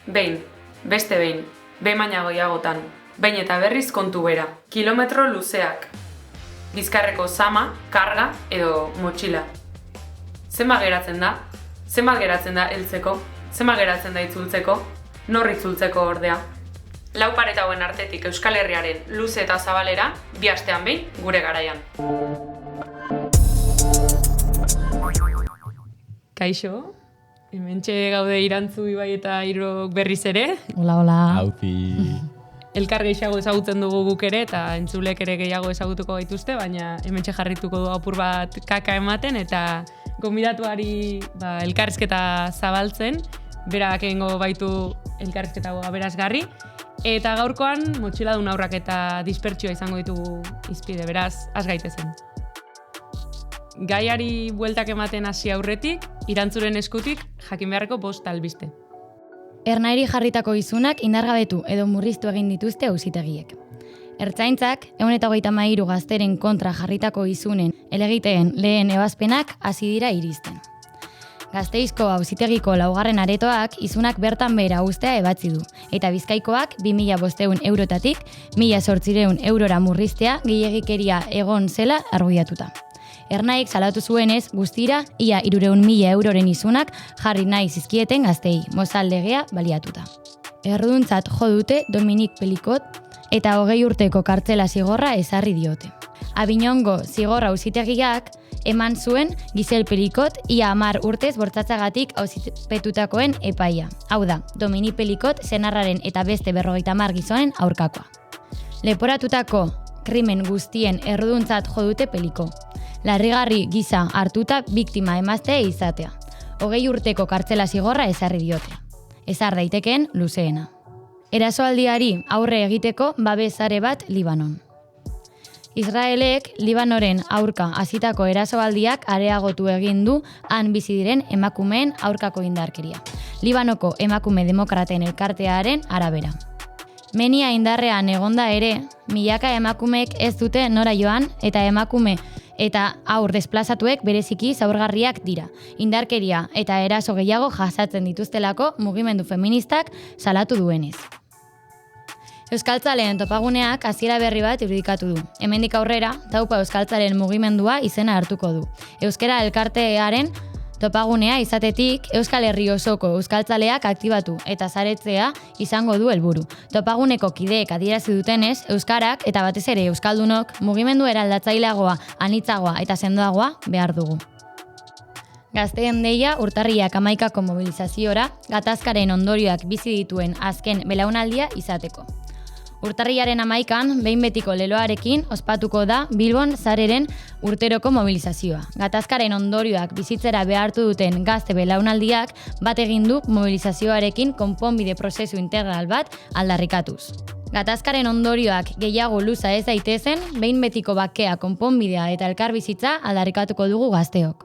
Behin, beste behin, behin baina gehiagotan, behin eta berriz kontu bera, kilometro luzeak, bizkarreko zama, karga edo motxila. Zenbat geratzen da? Zenbat geratzen da heltzeko? Zenbat geratzen da itzultzeko? Nor itzultzeko ordea? Lau pareta hauen artetik Euskal Herriaren luze eta zabalera, bi astean behin gure garaian. Kaixo, hementxe gaude Irantzu, Ibai eta Irok berriz ere. Hola, hola. Aupi. Elkar gehiago ezagutzen dugu guk ere eta entzulek ere gehiago ezagutuko gaituzte, baina hementxe jarrituko du apur bat kaka ematen eta gonbidatuari elkarrizketa zabaltzen, berak egingo baitu elkarrizketa aberasgarri. Eta gaurkoan motxiladun haurrak eta dispertsioa izango ditugu hizpide, beraz, has gaitezen. Gaiari bueltak ematen hasi aurretik, Irantzuren eskutik jakin beharreko 5 albiste. Ernahiri jarritako izunak indargabetu edo murriztu egin dituzte auzitegiek. Ertzaintzak 133 gazteren kontra jarritako izunen helegiteen lehen ebazpenak hasi dira iristen. Gasteizko auzitegiko 4. aretoak izunak bertan behera uztea ebatzi du, eta Bizkaikoak 2.500 eurotatik 1.800 eurora murriztea gehiegikeria egon zela argudiatuta. Ernaik salatu zuenez, guztira, ia 300.000 euroren izunak jarri nahi zizkieten gaztei, mozal legea baliatuta. Erruduntzat jo dute Dominik Pelikot eta 20 urteko kartzela zigorra ezarri diote. Abiñongo zigorra auzitegiak eman zuen Gisel Pelikot ia 10 urtez bortzatzagatik auzipetutakoen epaia. Hau da, Dominik Pelikot senarraren eta beste 50 gizonen aurkakoa. Leporatutako krimen guztien erruduntzat jo dute Peliko. Larrigarri gisa hartuta biktima emaztea izatea. 20 urteko kartzela zigorra ezarri diote. Ezar daitekeen luzeena. Erasoaldiari aurre egiteko babesare bat Libanon. Israelek Libanoren aurka hasitako erasoaldiak areagotu egin du han bizi diren emakumeen aurkako indarkeria. Libanoko emakume demokraten elkartearen arabera. Menia indarrean egonda ere, milaka emakumeek ez dute nora joan eta emakume eta haur desplazatuek bereziki zaurgarriak dira. Indarkeria eta eraso gehiago jasatzen dituztelako mugimendu feministak salatu duenez. Euskaltzaleen topaguneak hasiera berri bat irudikatu du. Hemendik aurrera, Taupa Euskaltzalen mugimendua izena hartuko du. Euskara elkartearen topagunea izatetik Euskal Herri osoko euskaltzaleak aktibatu eta saretzea izango du helburu. Topaguneko kideek adierazi dutenez, euskarak eta batez ere euskaldunok mugimendu eraldatzaileagoa, anitzagoa eta sendoagoa behar dugu. Gazteen deia urtarriak 11ko mobilizaziora, gatazkaren ondorioak bizi dituen azken belaunaldia izateko. Urtarriaren 11an, behin betiko leloarekin ospatuko da Bilbon sareren urteroko mobilizazioa. Gatazkaren ondorioak bizitzera behartu duten gazte belaunaldiak bat egin du mobilizazioarekin konponbide prozesu integral bat aldarrikatuz. Gatazkaren ondorioak gehiago luza ez daitezen, behin betiko bakea konponbidea eta elkarbizitza aldarrikatuko dugu gazteok.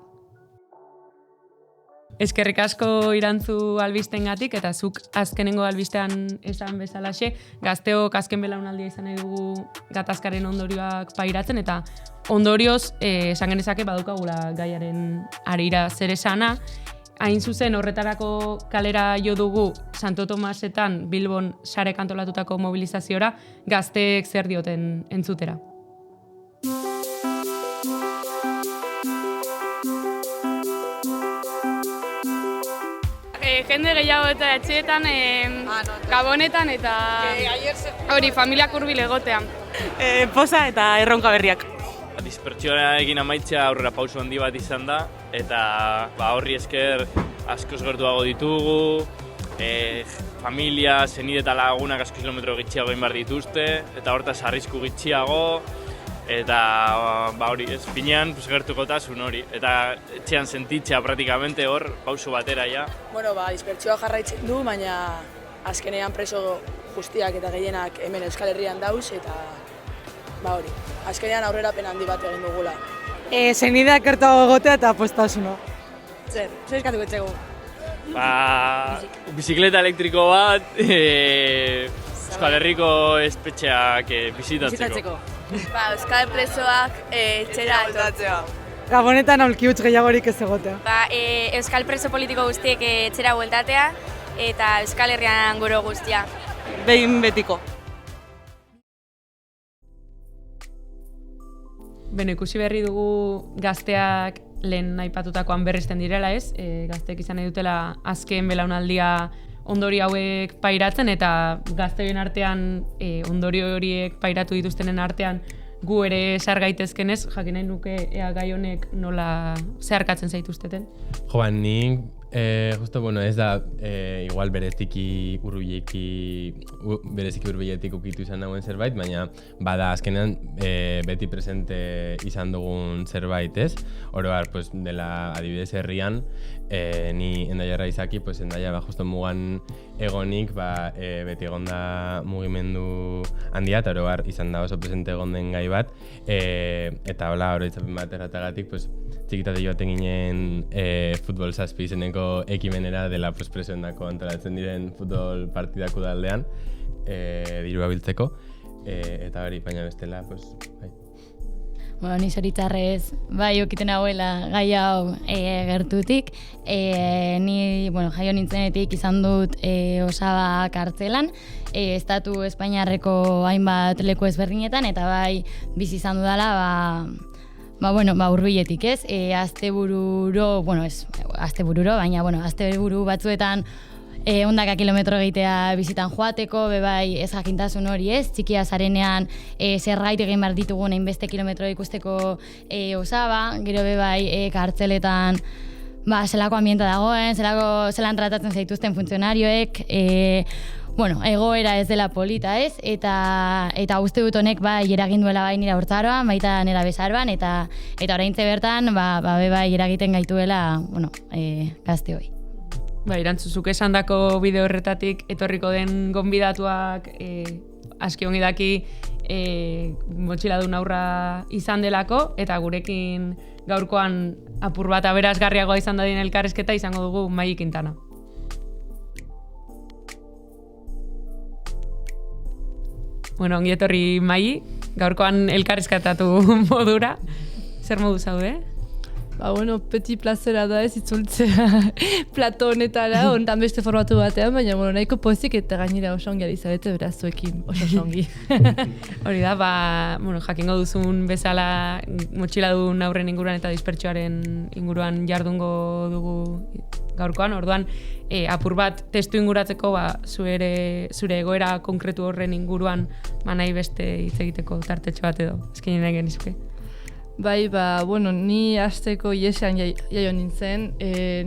Eskerrik asko Irantzu albistengatik eta zuk azkenengo albistean esan bezalaxe, gazteok azken belaunaldia izan nahi dugu gatazkaren ondorioak pairatzen eta ondorioz esan genezake badukagula gaiaren harira zer esana. Hain zuzen horretarako kalera jo dugu Santo Tomasetan Bilbon sare kantolatutako mobilizaziora gazteek zer dioten entzutera. Jende gehiago eta etxeetan, gabonetan eta hori familiak hurbil egotea. Poza eta erronka berriak. Dispertsioarekin amaitzea aurrera pauso handi bat izan da eta horri esker askoz gertuago ditugu, familia, senide eta lagunak asko kilometro gitxiago egin behar dituzte eta hortaz arrisku gitxiago eta hori, pinean gertukotasun hori eta etxean sentitzea praktikamente hor pauso batera ja. Bueno, dispertsioa jarraitzen du, baina azkenean preso guztiak eta gehienak hemen Euskal Herrian dauz eta hori, azkenean aurrerapen handi bat egin dugula. Senideak gertuago egotea eta postasuna. Zer eskatuko etxegu? Bizikleta elektriko bat, Euskal Herriko espetxeak bizitatzeko. Euskal presoak etxera etortzea. Gabonetan aulki huts gehiagorik ez egotea. Euskal preso politiko guztiek etxera bueltatea eta Euskal Herrian goro guztia. Behin betiko. Beno, ikusi berri dugu gazteak lehen aipatutakoan berresten direla, ez? Gazteek izan nahi dutela azken belaunaldia ondorio hauek pairatzen eta gazteen artean ondorio horiek pairatu dituztenen artean gu ere sar gaitezkenez, jakin nahi nuke ea gai honek nola zeharkatzen zaituzteten. Joan, nik justo, bueno, ez da igual bereziki hurbiletik ukitu izan dagoen zerbait, baina bada azkenean beti presente izan dugun zerbait, ez? Oroar, pues, dela adibidez herrian, ni Endaiarra izaki, pues, Endaia justo mugan egonik, beti egonda mugimendu handia, eta oroar izan da oso presente egon den gai bat, eta hola, oroitzapen bat erratagatik, pues, txikitate joaten ginen futbol zazpi izeneko ekimenera dela pues, presoendako antolatzen diren futbol partidako daldean, dirua biltzeko, eta hori, baina bestela, pues, bai. Bueno, ni zoritzarrez, bai, okiten hauela gai hau gertutik. Ni, bueno, jaio nintzenetik izan dut Osaba kartzelan, estatu Espainiarreko hainbat leku ezberdinetan, eta bai, bizi izan dudala, hurbiletik, ez? Astebururo, baina, asteburu batzuetan ondaka kilometro egitea bizitan joateko, bebai ez jakintasun hori, ez? Txikia zarenean zerbait egin behar ditugun hainbeste kilometro ikusteko Osaba, gero bebai kartzeletan zelako ambienta dagoen, zelan tratatzen zaituzten funtzionarioek, egoera ez dela polita, ez? Eta uste dut honek eragin duela bai nira urtzaroan, baita nera bezaroan, eta oraintze bertan bai eragiten gaituela, gazte hoi. Erantzuzuk esandako bideo horretatik etorriko den gonbidatuak aski ongi daki motxiladun aurra izan delako, eta gurekin gaurkoan apur bat aberasgarriagoa izan dadin elkarrizketa izango dugu Mai Quintana. Ongi etorri Mai, gaurkoan elkarrizketatu modura. Zer modu zaude? Petit plazera da ez itzultzea plato honetara, honetan beste formatu batean, baina nahiko pozik eta gainera oso ongi alizabete beraz zuekin oso ongi. Hori da, jakingo duzun bezala motxiladun aurren inguruan eta dispertsioaren inguruan jardungo dugu gaurkoan, orduan apur bat testu inguratzeko zure egoera konkretu horren inguruan nahi beste hitz egiteko tartetxo bat edo, eskinen nahi genizuke. Ni hasteko Iesean jaio nintzen,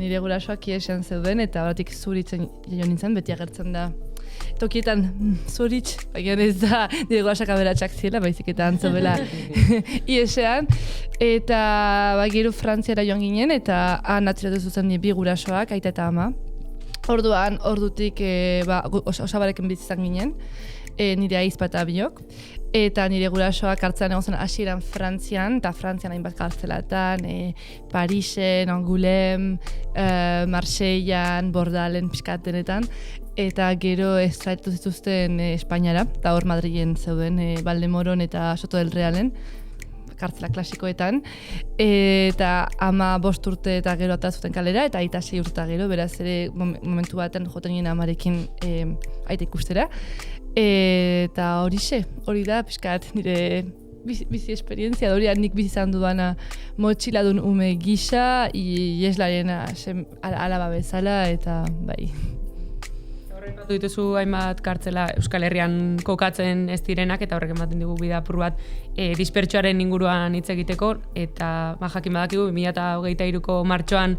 nire gurasoak Iesean zeuden, eta batik Zuritzen jaio nintzen, beti agertzen da. Tokietan Zuritz, baina ez da nire gurasoak aberatsak ziela, baizik eta antzobela Iesean. Eta gero Frantziara joan ginen, eta han atzeratu zuzen bi gurasoak, aita eta ama. Ordutik Osabarekin bizitzan ginen, nire ahizpa eta biok. Eta nire gurasoak kartzelan egon zen hasieran Frantzian, eta Frantzian hainbat kartzelatan, Parisen, Angoulême, Marseillan, Bordalen, pixkat denetan. Eta gero estraitu zituzten Espainiara, eta hor Madrilen zeuden, Valdemoron eta Soto del Realen, kartzela klasikoetan. Eta ama 5 urte eta gero atera zuten kalera, eta aita 6 urte eta gero, beraz ere momentu batean joten nien amarekin aita ikustera. Eta hori da, pixkat, nire bizi esperientzia, hori nik bizi izan dudana motxiladun ume gisa, ieslaren alaba bezala, eta bai. Horrek dituzu hainbat kartzela Euskal Herrian kokatzen ez direnak, eta horrek ematen digu bide apur bat dispertsioaren inguruan hitz egiteko, eta jakin badakigu 2023ko martxoan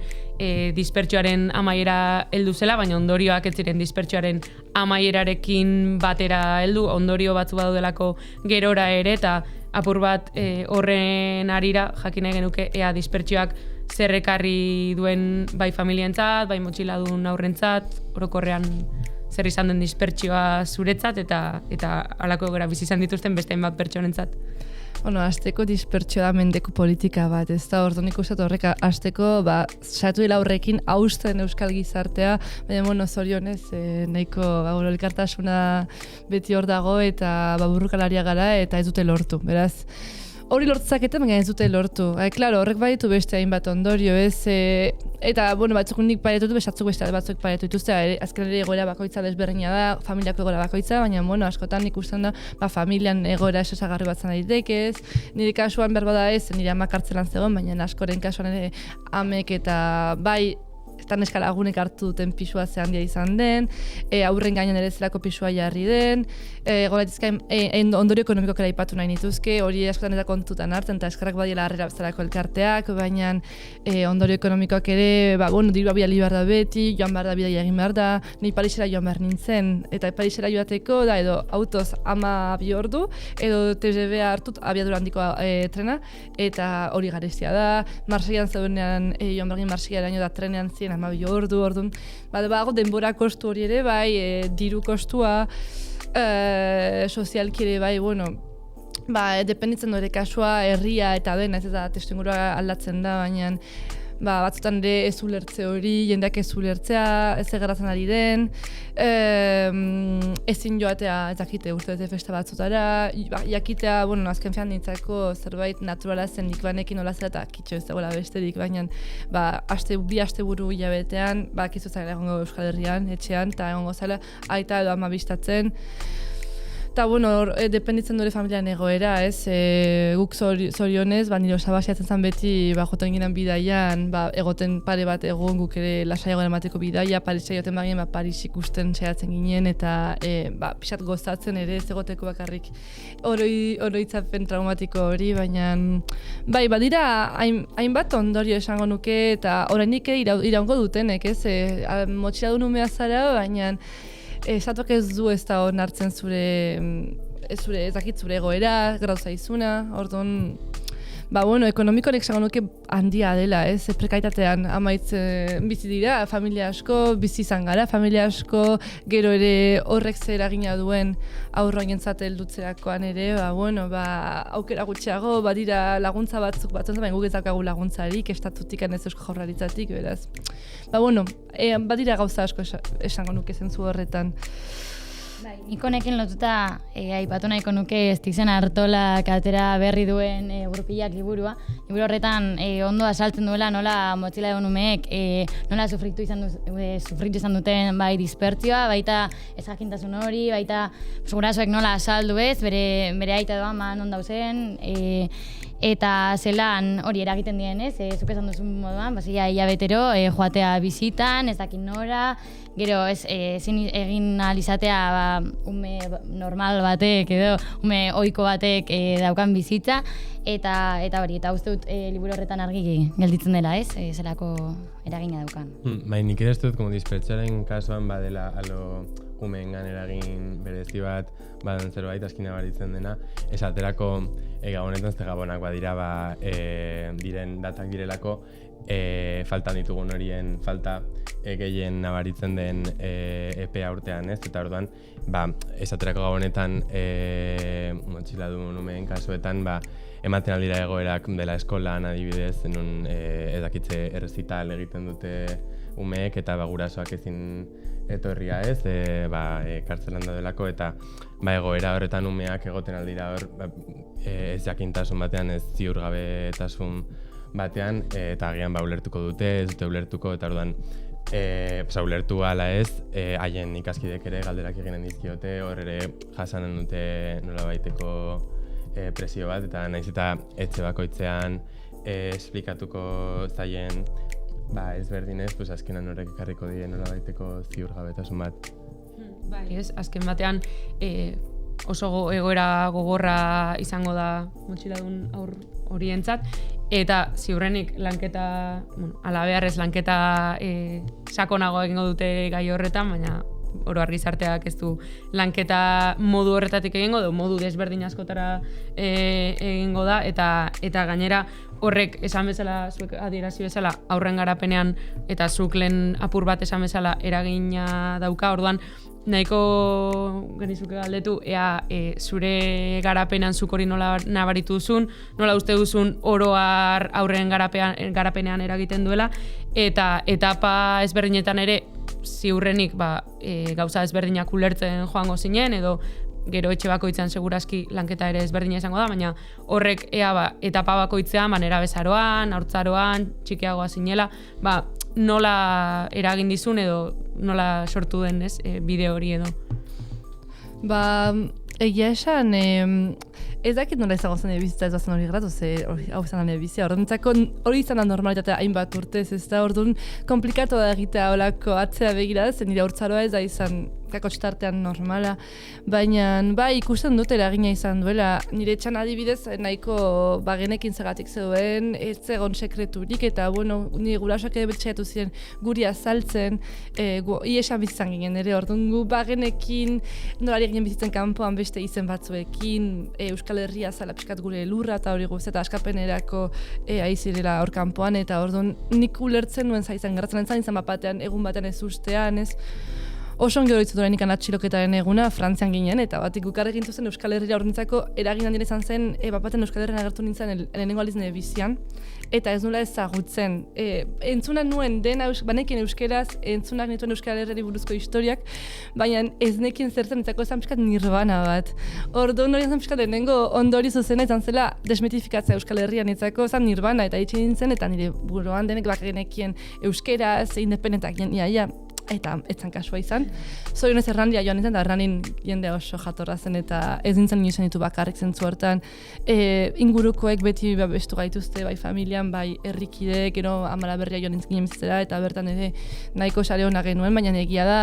dispertsioaren amaiera heldu zela, baina ondorioak ez ziren dispertsioaren amaierarekin batera heldu, ondorio batzu badaudelako gerora ere, eta apur bat horren arira jakin nahi genuke ea dispertsioak zer ekarri duen bai familientzat, bai motxiladun aurrentzat, orokorrean zer izan den dispertsioa zuretzat eta halako egoera bizi izan dituzten beste hainbat pertsonentzat. Hasteko dispertsioa da mendeko politika bat, ez da orduan ikusat horrek hasteko satuela horrekin hausten euskal gizartea, baina zorionez nahiko elkartasuna beti hor dago eta burrukalaria gara eta ez dute lortu. Beraz, hori lortzaketa, baina ez dute lortu. Claro, horrek baditu beste hainbat ondorio, ez? Eta, batzuk nik paretu dut, beste batzuk paretu dituzte, azken ere egoera bakoitza desberdina da, familiako egoera bakoitza, baina, askotan ikusten da, familian egoera esasagarri bat zan daitekez, nire kasuan behar bada ez, nire amak hartzelan zegoen, baina askoren kasuan ere amek eta bai, eta neska lagunek hartu duten pisua ze handia izan den, aurren gainean ere zelako pisua jarri den, goraitizkain ondorio ekonomikoak ere aipatu nahi nituzke, hori askotan eta kontutan hartzen, eta eskerrak badiela harrera bezalako elkarteak, baina ondorio ekonomikoak ere, dirua bidali behar da beti, joan behar da bidaia egin behar da, ni Parisera joan behar nintzen, eta Parisera joateko da edo autoz 12 ordu, edo TGV hartut abiadura handiko trena, eta hori garestia da, Marseillan zeudenean joan behar egin Marseillaraino da trenean zien 12 orduan, badago denbora kostu hori ere bai, diru kostua, sozialki ere bai, dependitzen dure kasua, herria eta dena, ez da testuingurua aldatzen da, baina batzutan ere ez ulertze hori, jendeak ez ulertzea, ez egerratzen ari den, ezin joatea ez dakite urte bete festa batzutara, jakitea, azken fean nintzako zerbait naturala zen nik banekin nola zera eta kitxo ez dagoela besterik, baina bi asteburu hilabetean, kizu zara egongo Euskal Herrian, etxean, eta egongo zara aita edo ama bistatzen. Eta, dependitzen dure familian egoera, ez? Guk zorionez, nire osabasiatzen zen beti, joten ginen bidaian, egoten pare bat egon, guk ere lasaiagoan emateko bidaia, Parisa joten bagien, Paris ikusten saiatzen ginen, eta pixat gozatzen ere, ez egoteko bakarrik oroitzapen traumatiko hori, baina, badira, hainbat ondorio esango nuke, eta orainik iraungo dutenek, ez? Motxiladun umea zara, baina, esatuak ez du ez da onartzen zure egoera, grau zaizuna, orduan, ekonomikonek esango nuke handia dela, ez, prekaitatean bizi dira, familia asko, bizi izan gara, familia asko, gero ere horrek zer eragina duen aurroentzat heldutzerakoan ere, aukera gutxiago, badira laguntza batzuk baina guk ez daukagu laguntzarik, estatutik ez Eusko Jaurlaritzatik, beraz. Badira gauza asko esango nuke zentzu horretan. Nik honekin lotuta aipatu nahiko nuke Stixen Artolak atera berri duen Gurpilak liburua. Liburu horretan ondo azaltzen duela nola motxiladun umeek nola sufritu izan duten bai dispertzioa, baita ezakintasun hori, baita gurasoek nola azaldu ez, bere aita doa non dauzen, eta zelan hori eragiten dien ez, zuk esan duzun moduan, hilabetero joatea bizitan, ez dakin nora, gero ezin egin ahal izatea ume normal batek edo ume ohiko batek daukan bizitza, eta hori, eta uste dut liburu horretan argi gelditzen dela ez, zelako eragina daukan. Nik ere ez dut, dispertsioaren kasuan badela alo umeengan eragin berezi bat, badan zerbait askina baritzen dena, esaterako gabonetan ez gabonak badira diren datak direlako, faltan ditugun horien falta gehien nabaritzen den EPA urtean, ez? Eta orduan, esaterako gabonetan motxiladun umeen kasuetan, ematen aldira egoerak dela eskolan adibidez, ezakitze errezital egiten dute umeek eta gurasoak ezin etorria ez, kartzelan daudelako eta egoera horretan umeak egoten aldira hor ez jakintasun batean, ez ziurgabetasun batean, eta agian ulertuko dute, ez dute ulertuko, eta orduan ulertu ala ez, haien ikaskidek ere galderak eginen dizkiote, hor ere jasanen dute nolabaiteko presio bat, eta naiz eta etxe bakoitzean esplikatuko zaien ezberdinez, azkenan horrek ekarriko die nolabaiteko ziurgabetasun bat. Ez, azken batean oso egoera gogorra izango da motxiladun aur horientzat, eta ziurrenik lanketa, ala beharrez lanketa sakonago egingo dute gai horretan, baina oro har gizarteak ez du lanketa modu horretatik egingo, edo modu desberdin askotara egingo da, eta gainera horrek esan bezala, zuek adierazi bezala, aurren garapenean eta zuk lehen apur bat esan bezala eragina dauka, orduan nahiko genizuke galdetu, ea zure garapenean zuk hori nola nabaritu duzun, nola uste duzun oro har aurren garapenean eragiten duela, eta etapa ezberdinetan ere ziurrenik gauza ezberdinak ulertzen joango zinen, edo gero etxe bakoitzean segurazki lanketa ere ezberdina izango da, baina horrek etapa bakoitzean, nerabezaroan, haurtzaroan, txikiagoa zinela, nola eragin dizun edo nola sortu den, ez, bideo hori edo. Egia esan, ez dakit nola izango zen bizitza ez bazen hori gratu, hau izan da bizia. Hori izan da normalitatea hainbat urtez, ez da, orduan komplikatu da egitea olako atzea begira, zen nire haurtzaroa ez da izan kakotxtartean normala, baina ikusten dut eragina izan duela. Nire etxan adibidez nahiko genekin zagatik zeuden, ez egon sekreturik, eta nire gurasoak ere betxaiatu ziren guri azaltzen, iesan bizitzan ginen ere, orduan gu genekin nolari ginen bizitzen kanpoan beste izen batzuekin, Euskal Herria zala pixkat gure lurra eta hori guzti, eta askapenerako aizirela hor kanpoan, eta orduan nik ulertzen nuen zaizan, gerratzen izan batean, egun batean ez ustean, ez. Oso ongi horitzut orain ikan atxiloketaren eguna, Frantzian ginen, eta batik gukarrekin zen Euskal Herria horrentzako eragin handien izan zen, bapaten Euskal Herrian agertu nintzen lehenengo aldiz nire bizian, eta ez nula ezagutzen. Entzunan nuen banekien euskeraz, entzunak nituen Euskal Herriari buruzko historiak, baina ez nekien zertzen nintzako ezan pixkat nirvana bat. Orduan hori ezan pixkat lehenengo ondori zuzena izan zela desmitifikatzea Euskal Herrian nintzako ezan nirvana, eta itxin nintzen, eta nire buruan denek genekien euskeraz, independentak iaia, eta etzan kasua izan. Zorionez errandia joan nintzen, da erranin jende oso jatorra zen, eta ez nintzen inoizan ditu bakarrik zentzu hortan. Ingurukoek beti bestu gaituzte, bai familian, bai herrikide, gero Amara Berria joan nintzen ginen bizitzera, eta bertan ere nahiko sare hona genuen, baina egia da,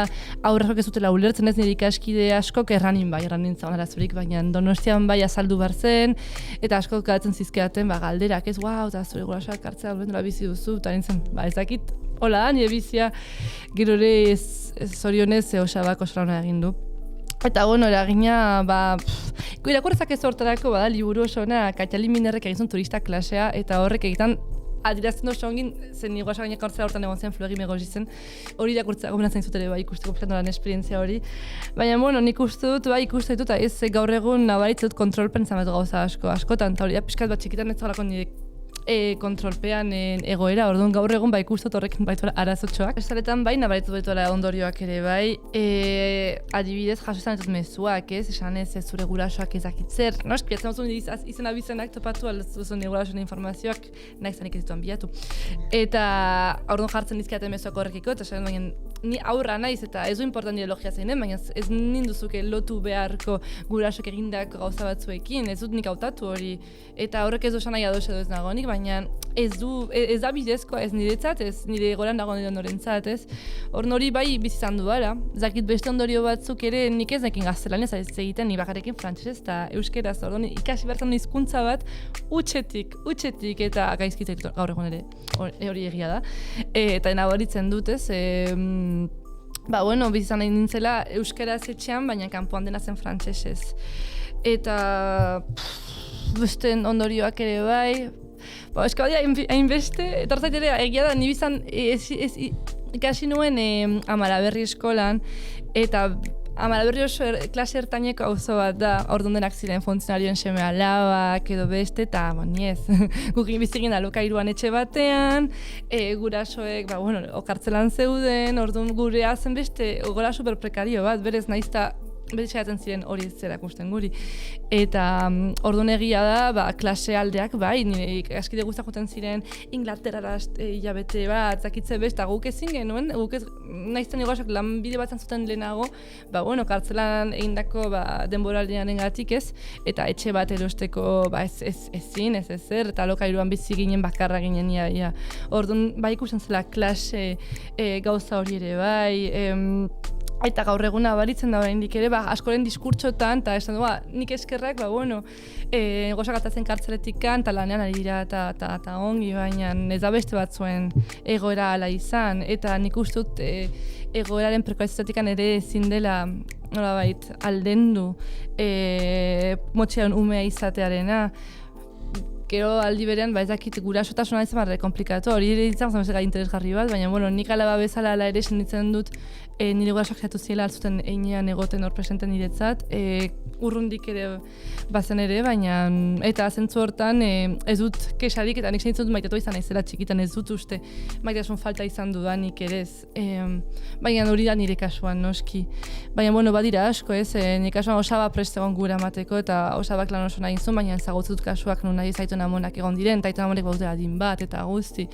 aurrak ez dutela ulertzen ez nire ikaskide askok erranin nintzen onarazurik, baina Donostian bai azaldu bar zen, eta askok galatzen zizkeaten galderak, ez, eta zure gurasoak hartzea nola bizi duzu, eta nintzen, ez dakit, hola, nire bizia, gero ere zorionez osabak osarana egin du. Eta eragina, irakurrezak ez hortarako bada liburu oso ona, Katjali Minerrek egin zuen turista klasea, eta horrek egiten adirazten oso ongin, zen iguasa gainak hortzera hortan egon zen Flori Megozi zen, hori irakurtzea gomenatzen zut ere ikusteko pixkan nolan esperientzia hori. Baina, nik uste dut, eta ez gaur egun nabaritzut kontrolpen zametu gauza askotan, eta hori pixkat bat txikitan ez zagalako nire kontrolpean egoera, orduan gaur egun ikustot horrekin baituela arazotxoak. Esaretan nabaritu baituela ondorioak ere adibidez jaso izan ditut mezuak, esan ez zure gurasoak ezakitzer. Espiatzen mazun izen abizenak topatu alzuzun nire gurasoen informazioak nahi zanik ez dituan bilatu. Eta orduan jartzen dizkiaten mezuak horrekiko, eta esan baina ni aurra naiz eta ez du important nire logia zeinen, baina ez ninduzuke lotu beharko gurasok egindak gauza batzuekin, ez dut nik hautatu hori. Eta horrek ez du esan nahi ados edo ez nagonik, baina ez da bidezkoa, ez niretzat, ez nire goran dago nire ondorentzat, ez. Hori bizizan du gara, zakit beste ondorio batzuk ere nik ez nekin gaztelan ez egiten, ni bakarekin frantsesez eta euskeraz, orduan ikasi bertan hizkuntza bat utxetik, eta gaizkitek gaur egun ere, hori egia da. Eta nabaritzen dut, ez, bizizan nahi nintzela euskeraz etxean, baina kanpoan dena zen frantsesez. Eta beste ondorioak ere bai, eskabadia hainbeste, eta hortzait ere egia da, nibizan ikasi nuen Amara Berri eskolan, eta Amara Berri oso klase ertaineko auzo bat da, orduan denak ziren funtzionarioen seme alabak edo beste, eta niez, gukin bizigin alokairuan etxe batean, gurasoek, okartzelan zeuden, orduan gurea zen beste, gora super prekario bat, berez naizta, beti txagatzen ziren hori ez zerakusten guri. Eta orduan egia da, klase aldeak nire askide guztak joten ziren Inglaterrara hilabete bat, zakitze besta, guk ezin genuen, guk ez naizten iguasak lanbide batzen zuten lehenago, kartzelan egindako denboraldian engatik ez, eta etxe bat erosteko ezin, ez ezer, eta lokairuan bizi ginen bakarra ginen ia. Orduan ikusten zela klase gauza hori ere eta gaur eguna baritzen da oraindik ere, askoren diskurtsotan, eta esan du, nik eskerrak, gozak atatzen kartzeletikan, eta lanean ari dira eta ongi, baina ez da beste batzuen egoera ala izan, eta nik uste dut egoeraren prekarizazioetikan ere ezin dela, nolabait, aldendu motxean umea izatearena. Gero aldi berean, ez dakit gurasotasuna izan barre komplikatu, hori ere ditzen gai interesgarri bat, baina nik alaba bezala ala ere senditzen dut nire gurasoak jatu ziela altzuten einean egoten hor presenten niretzat, urrundik ere bazen ere, baina eta zentzu hortan ez dut kexarik eta nik zenitzen dut maitatu izan naizela txikitan, ez dut uste maitasun falta izan dudanik ere ez. Baina hori da nire kasuan noski. Baina bueno, badira asko ez, nire kasuan osaba prest egon gura emateko eta osabak lan oso nahi zuen, baina zagutzen dut kasuak non nahi zaitun amonak egon diren, eta aitun amonek bautela adin bat eta guzti.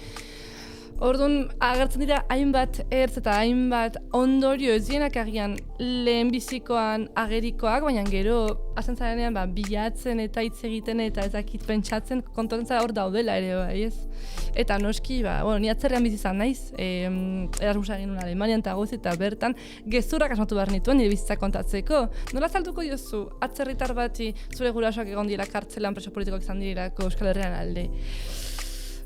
Orduan, agertzen dira hainbat ertz eta hainbat ondorio ez dienak agian lehenbizikoan agerikoak, baina gero hasten zarenean bilatzen eta hitz egiten eta ez dakit pentsatzen kontuatzen zara hor daudela ere bai, ez? Eta noski, ni atzerrean bizi izan naiz, Erasmusa egin nuen Alemanian eta guzti eta bertan gezurrak asmatu behar nituen nire bizitza kontatzeko. Nola salduko diozu atzerritar bati zure gurasoak egon dira kartzelan preso politikoak izan direlako Euskal Herrian alde?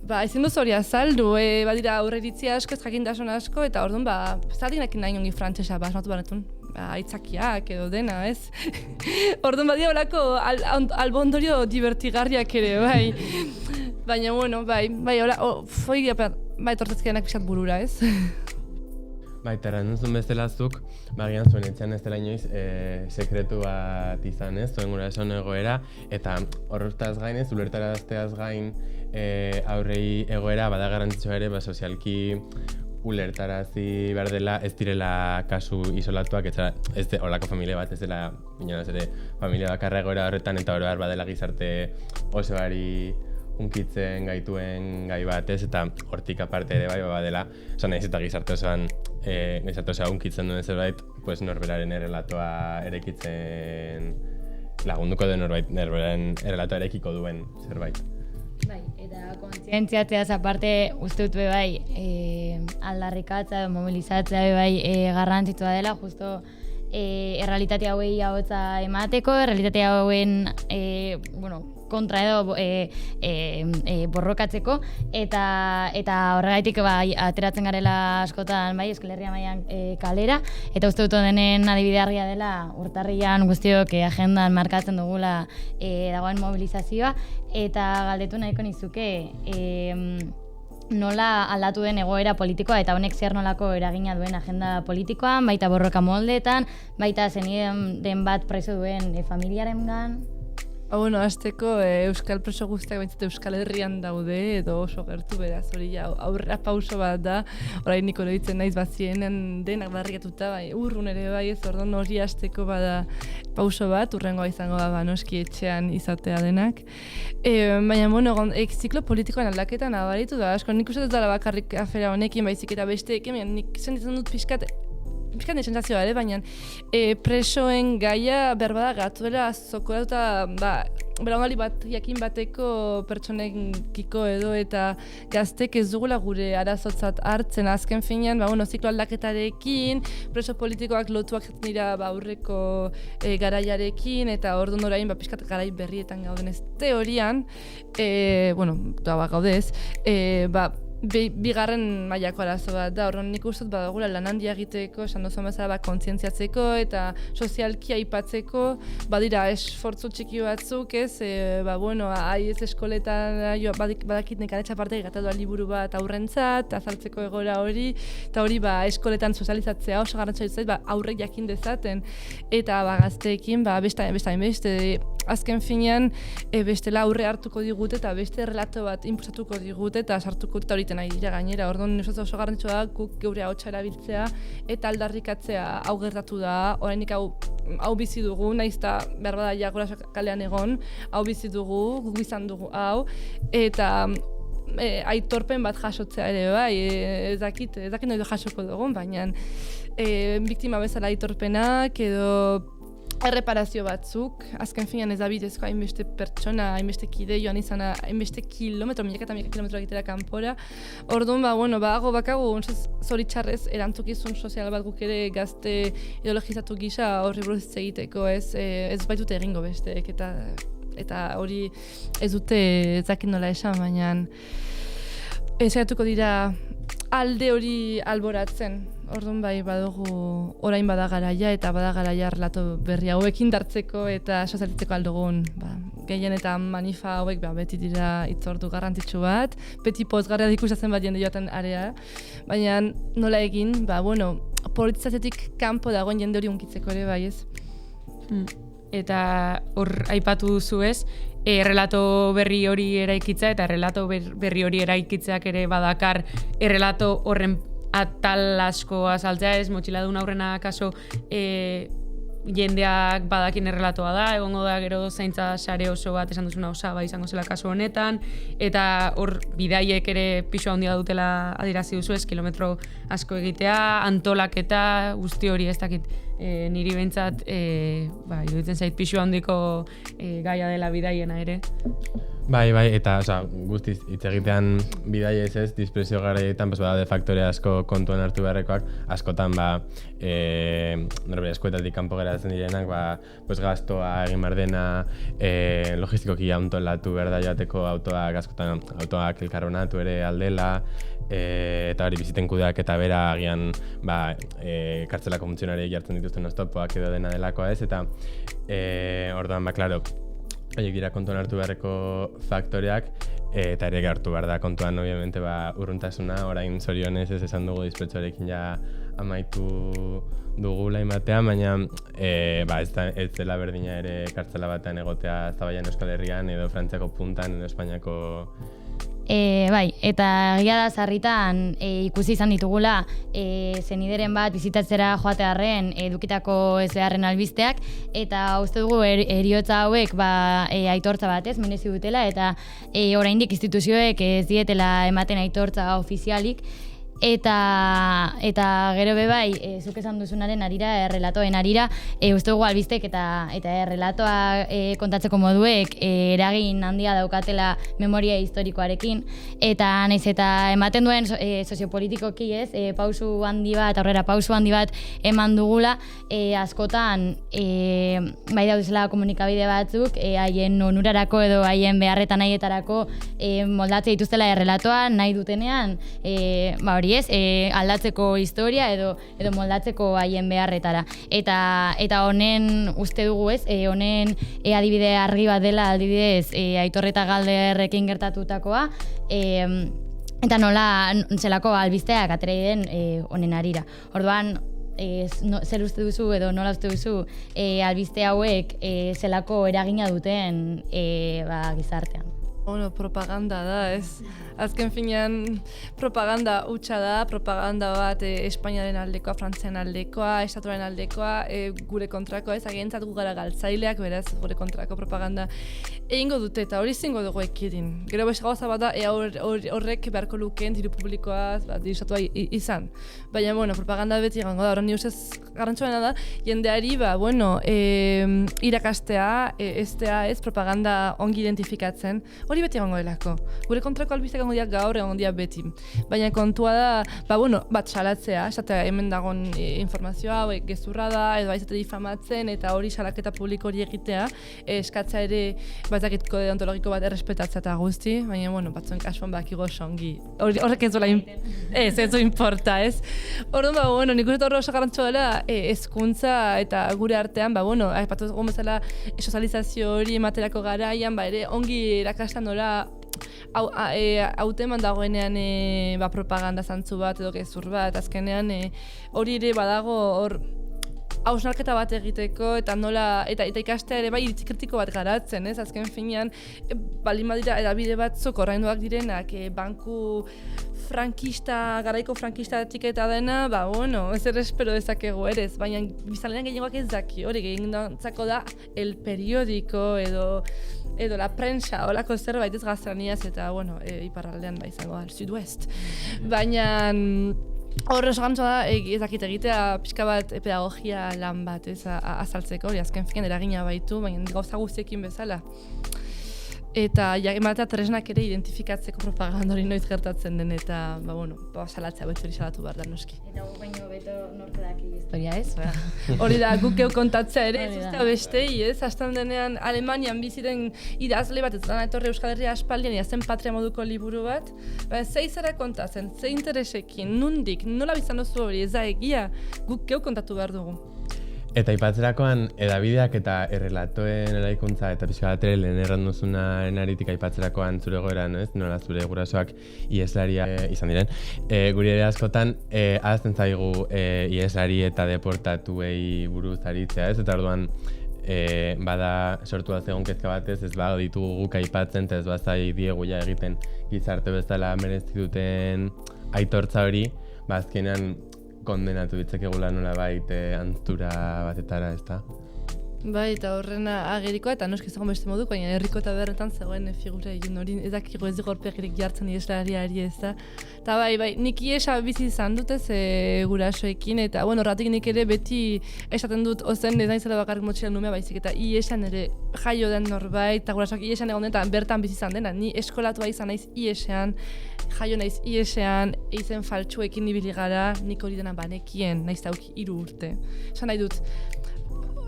Ezin duz hori azaldu, badira aurreiritzi asko, ez jakintasun asko, eta orduan, zaldinak nahi ongi frantsesa, asmatu barretun, aitzakiak edo dena, ez? Orduan badira horako albondorio divertigarriak ere, bai. Baina, bueno, bai, tortezkianak pixat burura, ez? Eta errantzun bezalazuk, bagian zuen etxean ez dela inoiz sekretu bat izan ez, zuen gurasoen egoera, eta horretaz gain ez, ulertarazteaz gain aurrei egoera bada garrantzitsua ere sozialki ulertarazi behar dela ez direla kasu isolatuak, ez de holako familia bat, ez dela inolaz ere familia bakarra egoera horretan eta oro har badela gizarte osoari hunkitzen gaituen gai bat ez, eta hortik aparte ere bai badela, nahiz eta gizarte osoan hunkitzen duen zerbait, norberaren errelatoa erekitzen lagunduko den norberaren errelatoa erekiko duen zerbait. Bai, eta kontzientziatzeaz aparte uste dut bai aldarrikatza, mobilizatzea bai garrantzitsua dela, justo errealitate hauei ahotsa emateko, errealitate hauen kontra edo borrokatzeko, eta horregaitik ateratzen garela askotan Euskal Herria mailan kalera, eta uste dut denen adibidearria dela urtarrian guztiok agendan markatzen dugula dagoen mobilizazioa, eta galdetu nahiko nizuke nola aldatu den egoera politikoa eta honek zer nolako eragina duen agenda politikoan, baita borroka moldeetan, baita zeniden den bat preso duen familiarengan. Hasteko Euskal preso guztiak baintzat Euskal Herrian daude edo oso gertu beraz, hori aurrera pauso bat da, orain niko ditzen naiz bazienen denak barriatuta, urrun ere bai ez, orduan hori hasteko bada pauso bat, urrengoa izango da noski etxean izatea denak. Baina, ziklo politikoan aldaketan nabaritu da, asko nik uste ez dela bakarrik afera honekin, baizik eta besteekin, nik sentitzen dut pixkat sensazioa ere, baina presoen gaia berbada gatuela zokoratuta belaunaldi bat jakin bateko pertsonekiko edo eta gaztek ez dugula gure arazotzat hartzen azken finean, ziklo aldaketarekin, preso politikoak lotuak dira aurreko garaiarekin eta orduan orain pixkat garai berrietan gauden ez teorian, gaudez, bigarren mailako arazo bat da, horren nik uste badagula lan handia egiteko, esan duzuen bezala kontzientziatzeko eta sozialki aipatzeko, badira esfortzu txiki batzuk ez, ez eskoletan badakit nekaretxa parte egatatu liburu bat aurrentzat, azaltzeko egoera hori, eta hori eskoletan sozializatzea oso garrantzitsua zait, aurrek jakin dezaten, eta gazteekin beste azken finean bestela aurre hartuko digute eta beste relato bat inpusatuko digute eta sartuko eta hori nahi dira gainera, orduan oso garrantzitsua da guk geure ahotsa erabiltzea eta aldarrikatzea hau gertatu da, orainik hau bizi dugu, nahiz eta behar bada gurasoak kalean egon, hau bizi dugu, guk izan dugu hau, eta aitorpen bat jasotzea ere bai, ez dakit noiz jasoko dugun, baina biktima bezala aitorpenak edo erreparazio batzuk, azken finean ez da bidezko hainbeste pertsona, hainbeste kide joan izana, hainbeste kilometro, milaka eta milaka kilometro egitera kanpora. Orduan, bakagu, zoritxarrez, erantzukizun sozial bat guk ere gazte ideologizatu gisa horri buruz egiteko, ez baitute egingo besteek, eta hori ez dute ezakin nola esan, baina saiatuko dira alde hori alboratzen. Orduan badugu orain bada garaia eta bada garaia relato berri hauekin dartzeko eta sozialitzeko aldugun. Gehien eta manifa hauek beti dira hitzordu garrantzitsu bat, beti pozgarria ikusatzen bat jende joaten area, baina nola egin, politizaziotik kanpo dagoen jende hori hunkitzeko ere bai ez. eta hor aipatu duzu ez, errelato berri hori eraikitza eta errelato berri hori eraikitzeak ere badakar errelato horren atal asko azaltzea ez, motxiladun aurrena kaso jendeak badakin errelatoa da, egongo da gero zaintza sare oso bat esan duzuna osaba izango zela kasu honetan, eta hor bidaiek ere pisu handia dutela adierazi duzu ez, kilometro asko egitea, antolaketa, guzti hori ez dakit, niri behintzat iruditzen zait pisu handiko gaia dela bidaiena ere. Bai, eta guztiz hitz egitean bidaiez ez, dispresio garaietan de faktore asko kontuan hartu beharrekoak, askotan norbere eskuetatik kanpo geratzen direnak, gastoa egin behar dena, logistikoki antolatu behar da joateko autoak elkarronatu ere aldela, eta hori biziten kudeak eta bera agian kartzelako funtzionariek jartzen dituzten oztopoak edo dena delakoa ez, eta orduan klaro, haiek dira kontuan hartu beharreko faktoreak, eta ere hartu behar da kontuan, obviamente, urruntasuna, orain zorionez ez esan dugu dispetxoarekin ja amaitu dugula imatean, baina ez dela berdina ere kartzela batean egotea Zabaian Euskal Herrian, edo Frantziako puntan, edo Espainiako... eta egia da sarritan ikusi izan ditugula zenideren bat bizitatzera joatearren edukitako ez beharren albisteak, eta uste dugu heriotza hauek aitortza bat ez merezi dutela, eta oraindik instituzioek ez dietela ematen aitortza ofizialik, eta gero bai, zuk esan duzunaren arira, errelatoen arira, uste dugu albistek eta errelatoa kontatzeko moduek eragin handia daukatela memoria historikoarekin, eta naiz eta ematen duen soziopolitikoki ez, pausu handi bat, aurrera pausu handi bat eman dugula, askotan bai dauduzela komunikabide batzuk, haien onurarako edo haien beharretan nahietarako moldatze dituztela errelatoa nahi dutenean, hori ez, aldatzeko historia edo moldatzeko haien beharretara. Eta honen uste dugu ez, honen adibide argi bat dela adibidez Aitor eta Galderrekin gertatutakoa, eta nola zelako albisteak atera den honen arira. Orduan, zer uste duzu edo nola uste duzu albiste hauek zelako eragina duten gizartean? Propaganda da, ez? Azken finean propaganda hutsa da, propaganda bat Espainiaren aldekoa, Frantzian aldekoa, Estatuaren aldekoa, gure kontrakoa, ez agientzat gu gara galtzaileak, beraz gure kontrako propaganda egingo dute, eta hori zingo dugu ekidin. Gero beste gauza bat da, horrek beharko lukeen diru publikoaz, diruzatua izan. Baina, propaganda beti egango da, horren ustez garrantzuena da, jendeari, irakastea, ez propaganda ongi identifikatzen, hori beti egongo delako. Gure kontrako albistek egongo diak gaur, egongo diak beti. Baina kontua da, bat salatzea, esatea hemen dagoen informazioa, gezurra da, edo aizate difamatzen, eta hori salaketa publiko hori egitea, eskatzea ere, batzakit kode deontologiko bat errespetatzea eta guzti, baina, batzuen kasuan bakigo songi. Horrek ez duela, ez du importa, ez? Orduan, nik uste horre oso garrantzua dela, hezkuntza eta gure artean, aipatu dugun bezala sozializazio hori ematerako garaian, ere ongi erakastan nola hauteman dagoenean propaganda zantzu bat edo gezur bat, azkenean hori ere badago hor hausnarketa bat egiteko eta nola eta ikastea ere bai iritzi kritiko bat garatzen, ez? Azken finean baldin badira edabide batzuk orainduak direnak banku garaiko frankistatik eta dena, ez espero dezakegu ere, baina bizalean gehiagoak ez daki, hori gehiagotzako da el periodiko edo la prensa, holako zerbait ez gaztelaniaz eta, iparraldean izango da, Sud-West. Baina hor oso gantzua da, ezakit egitea pixka bat pedagogia lan bat azaltzeko, hori azken fiken eragina baitu, baina gauza guztiekin bezala. Eta ematea tresnak ere identifikatzeko propaganda hori noiz gertatzen den, eta salatzea betu hori salatu behar da noski. Eta gu baino beto norte daki historia, ez? Hori da, guk kontatzea ere, ez uste bestei, ez? Aztan denean Alemanian biziren idazle bat, ez dana etorri Euskal Herria aspaldian, zen patria moduko liburu bat, zei zara kontatzen, ze interesekin, nundik, nola bizan duzu hori, ez da egia, guk kontatu behar dugu. Eta aipatzerakoan, edabideak eta errelatoen eraikuntza eta pixka bat ere lehen erran duzunaren aritik aipatzerakoan zure goeran, ez? Nola zure gurasoak ieslaria izan diren. Guri ere askotan, ahazten zaigu ieslari eta deportatuei buruz aritzea, ez? Eta orduan, bada sortu zegoen kezka batez, ez ba ditugu guk aipatzen, eta ez bazai diegu ja egiten gizarte bezala merezi duten aitortza hori, azkenean kondenatu ditzakegula nolabait antzura batetara, ezta? Bai, eta horren agerikoa, eta noski zegoen beste moduk, baina herriko eta berretan zegoen figura egin hori, ez dakigu ez digorpegirik jartzen ieslariari ez da. Eta bai, nik iesa bizi izan dut ez gurasoekin, eta horretik nik ere beti esaten dut ozen ez naizela bakarrik motxila numea baizik, eta iesan ere jaio den norbait, eta gurasoak iesan egon den, eta bertan bizi izan dena, ni eskolatua izan naiz iesean, jaio naiz iesean, eizen faltsuekin ibili gara, nik hori dena banekien, naiz dauk 3 urte. Esan nahi dut,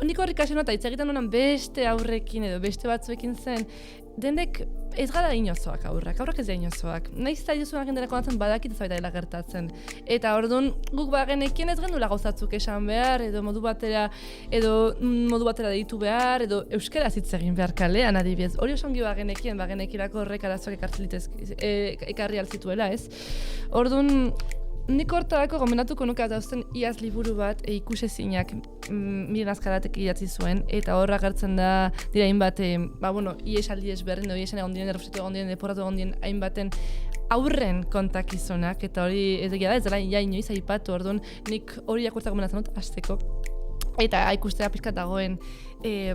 nik horrik hasi nota, hitz egiten honan beste aurrekin edo beste batzuekin zen, denek ez gara inozoak aurrak ez da inozoak. Naiz eta iduzunak indela konatzen badakit ez baita dela gertatzen. Eta orduan guk bagenekien ez gendula gauzatzuk esan behar, edo modu batera deitu behar, edo euskaraz hitz egin behar kalean adibidez. Hori osongi bagenekirako horrek arazoak ekarri altzituela, ez? Orduan, nik hortarako gomendatuko nuke dauzten iaz liburu bat ikusezinak Miren Azkaratek idatzi zuen, eta horra agertzen da dira hainbat, iesaldi ezberdin, iesan egon diren, errefusiatu egon diren, deporratu egon diren hainbaten aurren kontakizunak, eta hori ez egia da, ez dela inoiz aipatu, orduan nik hori jakurtako gomendatzen dut hasteko. Eta ikustea pixkat dagoen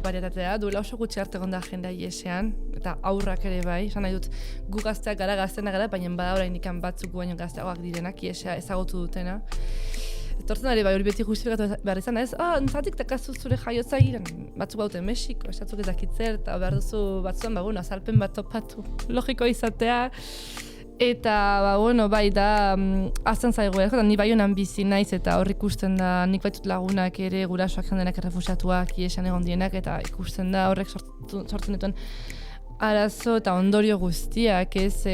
varietatea, duela oso gutxi arte egon da jendea iesean, eta aurrak ere bai, esan nahi dut gu gazteak gara, baina bada oraindik batzuk baino gazteagoak direnak iesea ezagutu dutena. Etortzen ari bai hori beti justifikatu behar izan ez, zatik takazu zure jaiotza giren, batzuk baute Mexiko, esatzuk ezakitzer, eta behar duzu batzuan, azalpen bat topatu, logiko izatea. Eta, bai, da, azten zaigu, ni bai honan bizi naiz, eta hor ikusten da, nik baitut lagunak ere gurasoak jendenak errefusiatuak, iesan egon dienak, eta ikusten da horrek sortzen dituen arazo eta ondorio guztiak, ez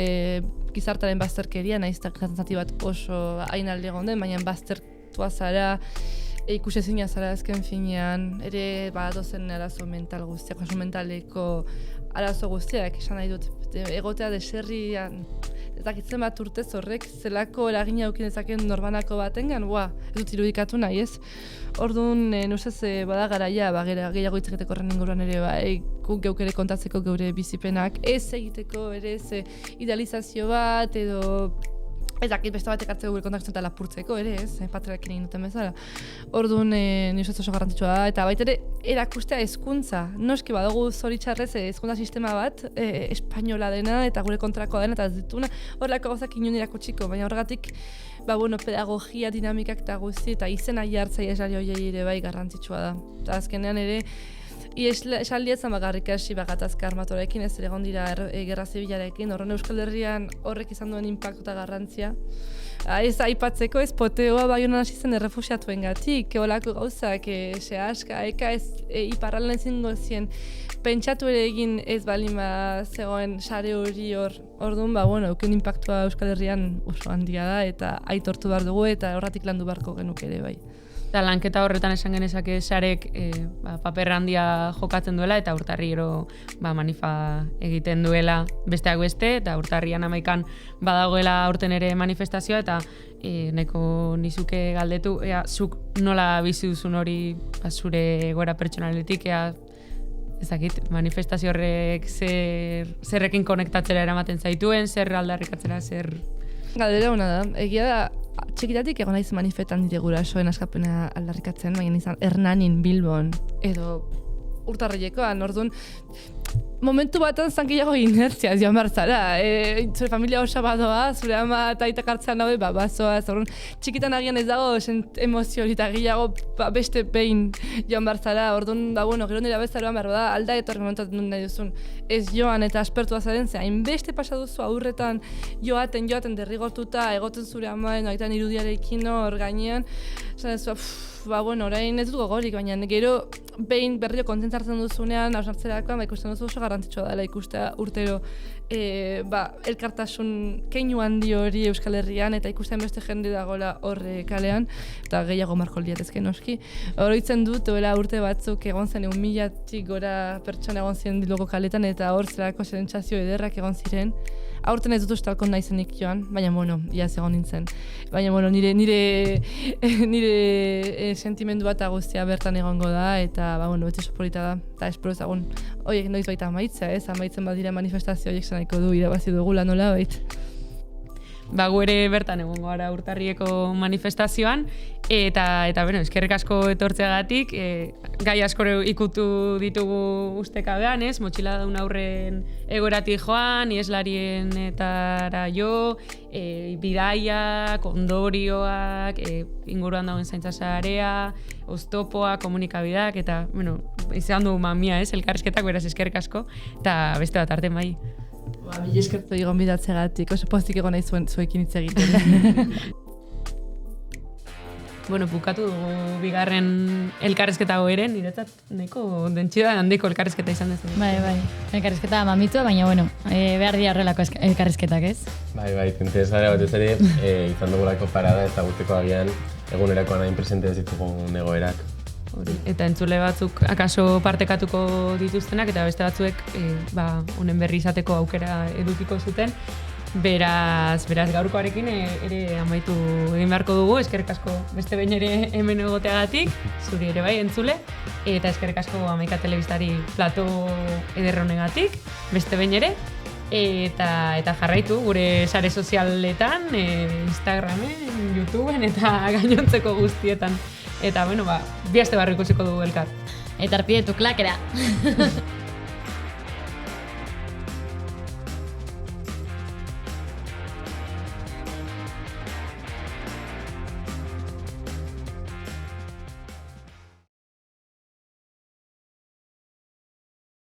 gizartaren bazterkeria, naiz eta zati bat oso hain alde egon den, baina baztertua zara, ikusezina zara azken finean, ere badozen arazo mental guztiak, oso mentaleko arazo guztiak, esan nahi dut, egotea deserrian, ezakitzen bat urtez horrek zelako eragina eukin dezaken norbanako batengan, ez dut irudikatu nahi ez. Orduan, nuzez bada garaia, gehiago hitz egiteko horren inguruan ere, guk geuk ere kontatzeko geure bizipenak, ez egiteko ere ez idealizazio bat edo ezakit beste batek hartzeko gure kontakizun eta lapurtzeko ere ez, patriarekin egin duten bezala. Orduan, nuzez oso garrantzitsua da, eta baita ere erakustea hezkuntza. Noski badugu zoritxarrez hezkuntza sistema bat, espainola dena eta gure kontrakoa dena eta ez dituna horrelako gauzak inon erakutsiko, baina horregatik pedagogia, dinamikak eta guzti eta izena jartzaia esaldi horiei ere bai garrantzitsua da. Eta azkenean ere, esaldi ezan bakarrik hasi gatazka armatorekin, ez ere egon dira gerra zibilarekin, horren Euskal Herrian horrek izan duen inpaktu eta garrantzia. Ez aipatzeko ez poteoa bai honan hasi zen errefusiatuen gatik, olako gauzak, sehaska, eka ez iparralen zingo zien, pentsatu ere egin ez balima zegoen sare hori orduan, euken inpaktua Euskal Herrian oso handia da, eta aitortu behar dugu eta horratik landu beharko genuke ere bai. Eta lanketa horretan esan genezake sarek paper handia jokatzen duela eta urtarriro manifa egiten duela besteak beste, eta urtarrian 11 badagoela aurten ere manifestazioa, eta nahiko nizuke galdetu, zuk nola bizi duzun hori zure egoera pertsonaletik, ezakit, manifestazio horrek zerrekin konektatzera eramaten zaituen, zer aldarrikatzera, zer... Galdera hona da, egia da, txikitatik egon naiz manifetan dire gurasoen askapena aldarrikatzen, baina izan Hernanin, Bilbon, edo Urtarrilekoan, orduan, momentu batan zankiago inertzia ez joan behar zara. Zure familia osa badoa, zure ama eta aitak hartzean dabe, bazoaz, orduan, txikitan agian ez dago emozio hori eta gehiago beste behin joan behar zara, orduan, gero nire abezaroan behar da, alda etorri momentuatzen nahi duzun. Ez joan eta aspertua zaren, hainbeste pasa duzu aurretan joaten derrigortuta, egoten zure amaen, aitan irudiarekin hor gainean, orain ez dut gogorik, baina gero behin berriro kontzentratzen duzunean, hausnartzerakoan, ikusten duzu oso garrantzitsua dela ikustea urtero elkartasun keinu handi hori Euskal Herrian, eta ikusten beste jende dagoela horre kalean, eta gehiago marko liatezke noski. Oroitzen dut, urte batzuk egon zen 1000-tik gora pertsona egon ziren Bilboko kaletan, eta hor zelako sentsazio ederrak egon ziren, aurten ez dut uste alkon naizenik joan, baina, bueno, iaz egon nintzen. Baina, bueno, nire sentimendua eta guztia bertan egongo da, eta, bueno, beti polita da, eta espero ezagun, horiek noiz baita amaitzea, amaitzen badira manifestazio horiek zanaiko du, irabazi dugula nola bait. Gu ere bertan egongo gara urtarrieko manifestazioan, eta bueno, eskerrik asko etortzeagatik, gai asko ikutu ditugu ustekabean, motxila daun aurren egoeratik joan, ieslarien etara jo, bidaiak, ondorioak, inguruan dauen zaintza sarea, oztopoak, komunikabideak, eta, bueno, izan du mamia, elkarrizketak, beraz eskerrik asko, eta beste bat arte bai. Mila eskertu egon bidatzegatik, oso pozik egon nahi zuekin hitz egiten. Bueno, bukatu dugu bigarren elkarrizketa goeren, niretzat neko dentsida handiko elkarrizketa izan dezu. Bai, elkarrizketa mamitua, baina, bueno, behar dira horrelako elkarrizketak, ez? Bai, interesgarria batez ere, izan dugulako parada eta guzteko agian egunerakoan hain presente ez ditugun egoerak. Eta entzule batzuk akaso partekatuko dituztenak eta beste batzuek honen berri izateko aukera edukiko zuten. Beraz gaurkoarekin ere amaitu egin beharko dugu, eskerrik asko beste behin ere hemen egoteagatik, zuri ere bai entzule, eta eskerrik asko Hamaika Telebistari plato ederronegatik, beste behin ere, eta jarraitu gure sare sozialetan, Instagramen, YouTubeen eta gainontzeko guztietan. Eta, bueno, bi aste barru ikusiko dugu elkar. Eta arpidetu klakera.